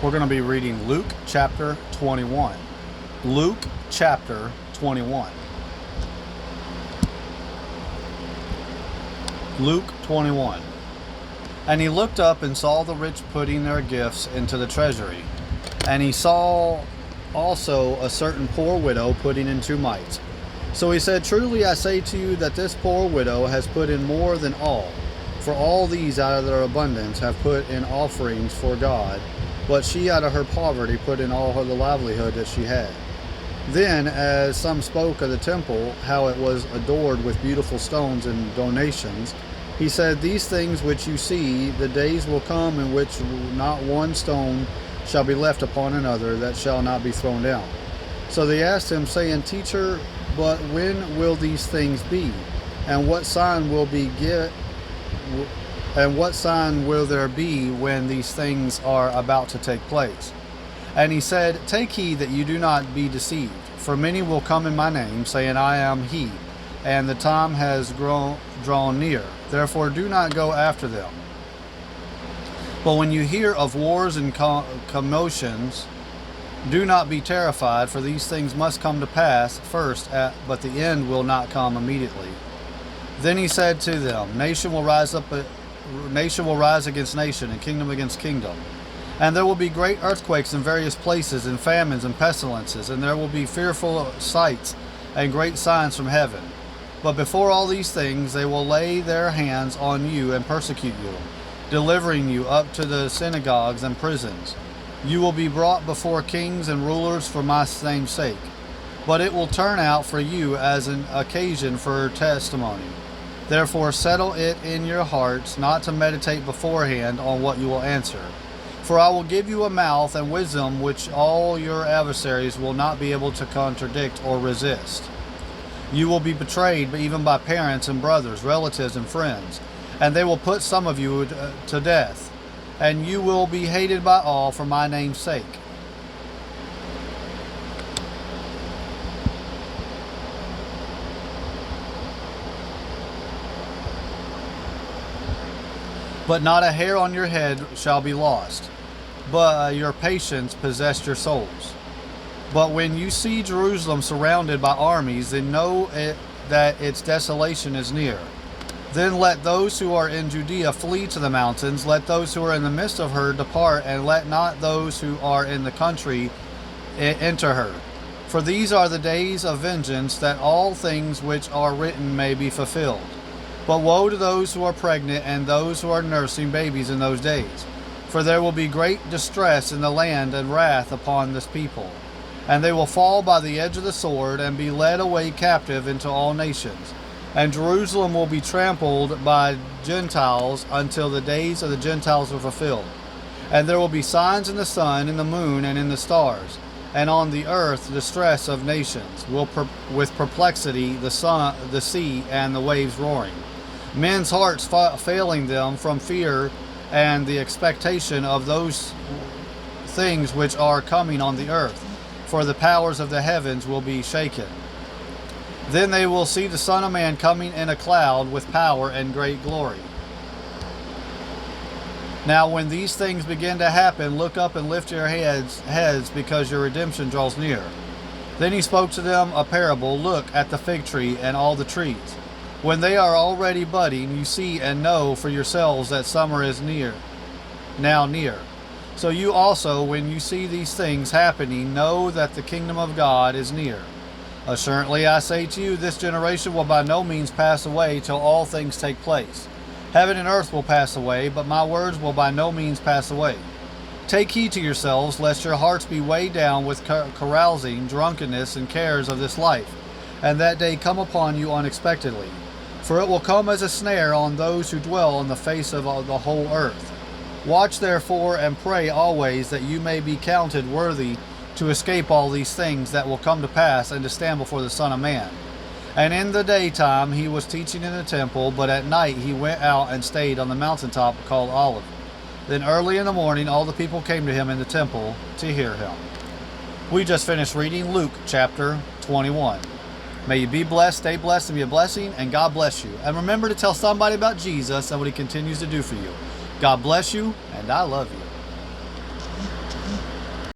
We're going to be reading Luke chapter 21. Luke chapter 21. Luke 21. And he looked up and saw the rich putting their gifts into the treasury. And he saw also a certain poor widow putting in 2 mites. So he said, Truly I say to you that this poor widow has put in more than all. For all these out of their abundance have put in offerings for God, but she out of her poverty put in all the livelihood that she had. Then, as some spoke of the temple, how it was adored with beautiful stones and donations, he said, These things which you see, the days will come in which not one stone shall be left upon another that shall not be thrown down. So they asked him, saying, Teacher, but when will these things be? And what sign will there be when these things are about to take place? And he said, Take heed that you do not be deceived, for many will come in my name, saying, I am he, and the time has drawn near. Therefore do not go after them. But when you hear of wars and commotions, do not be terrified, for these things must come to pass first, but the end will not come immediately. Then he said to them, Nation will rise against nation, and kingdom against kingdom. And there will be great earthquakes in various places, and famines and pestilences, and there will be fearful sights and great signs from heaven. But before all these things they will lay their hands on you and persecute you, delivering you up to the synagogues and prisons. You will be brought before kings and rulers for my name's sake. But it will turn out for you as an occasion for testimony. Therefore settle it in your hearts not to meditate beforehand on what you will answer. For I will give you a mouth and wisdom which all your adversaries will not be able to contradict or resist. You will be betrayed even by parents and brothers, relatives and friends, and they will put some of you to death, and you will be hated by all for my name's sake. But not a hair on your head shall be lost, but your patience possess your souls. But when you see Jerusalem surrounded by armies, then know that its desolation is near. Then let those who are in Judea flee to the mountains, let those who are in the midst of her depart, and let not those who are in the country enter her. For these are the days of vengeance, that all things which are written may be fulfilled. But woe to those who are pregnant and those who are nursing babies in those days. For there will be great distress in the land and wrath upon this people. And they will fall by the edge of the sword and be led away captive into all nations. And Jerusalem will be trampled by Gentiles until the days of the Gentiles are fulfilled. And there will be signs in the sun, in the moon, and in the stars. And on the earth distress of nations, with perplexity the sea and the waves roaring. Men's hearts failing them from fear and the expectation of those things which are coming on the earth. For the powers of the heavens will be shaken. Then they will see the Son of Man coming in a cloud with power and great glory. Now when these things begin to happen, look up and lift your heads, because your redemption draws near. Then he spoke to them a parable. Look at the fig tree and all the trees. When they are already budding, you see and know for yourselves that summer is now near. So you also, when you see these things happening, know that the kingdom of God is near. Assuredly I say to you, this generation will by no means pass away till all things take place. Heaven and earth will pass away, but my words will by no means pass away. Take heed to yourselves, lest your hearts be weighed down with carousing, drunkenness, and cares of this life, and that day come upon you unexpectedly. For it will come as a snare on those who dwell on the face of the whole earth. Watch therefore and pray always, that you may be counted worthy to escape all these things that will come to pass, and to stand before the Son of Man. And in the daytime he was teaching in the temple, but at night he went out and stayed on the mountaintop called Olive. Then early in the morning all the people came to him in the temple to hear him. We just finished reading Luke chapter 21. May you be blessed, stay blessed, and be a blessing, and God bless you. And remember to tell somebody about Jesus and what he continues to do for you. God bless you, and I love you.